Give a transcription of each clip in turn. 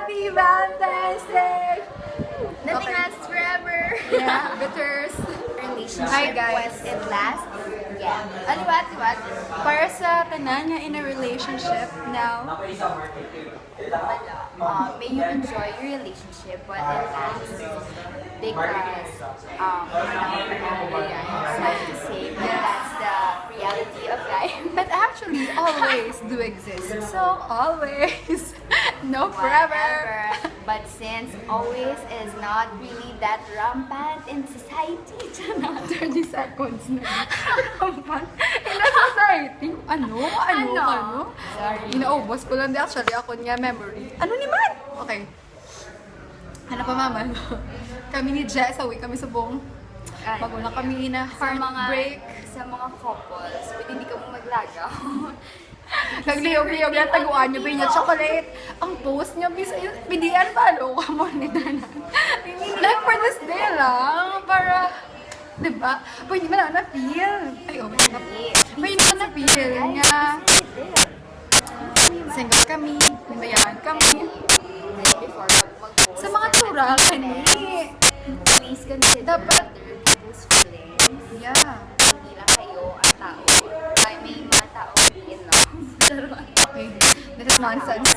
Happy Valentine's Day! Nothing lasts forever. Yeah, bitters. Relationship Hi, guys. was it lasts? Yeah. Aliwat. Para sa tanan nga in a relationship now, May you enjoy your relationship but it lasts because forever guys. Sad to say, but that's the reality of life. but actually always do exist. So always, no forever. But since always is not really that rampant in society, 30 seconds na. In a society, ano? Sorry. Inaubos ko lang di actually ako niya memory. Ano naman? Okay. Ano pa mama? Kami ni Jess, away kami sa buong. Bago na kami na heartbreak. Sa mga couples, pwede hindi ka mo maglagaw. Nagliyog-liyog na taguan niyo ba niya chocolate? Ang post niya, bidian pa, alo ka mo nito na. Like for this day lang, para, diba? Pwede mo na na-feel. Ay, oh, pwede mo na-feel nga. Single kami, binayahan kami. Before mag-post. Sa mga natural, kani. Please consider Dapat- other people's feelings. Yeah. Hindi lang kayo ang tao. Ay, may mga tao in love. Okay, this is nonsense.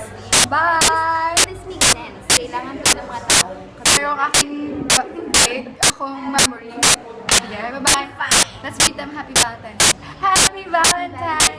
Bye! This makes sense. Kailangan to ng mga tao. Pero ang aking, hindi, akong memory. Yeah, bye-bye. Let's meet them. Happy Valentine's. Happy Valentine's!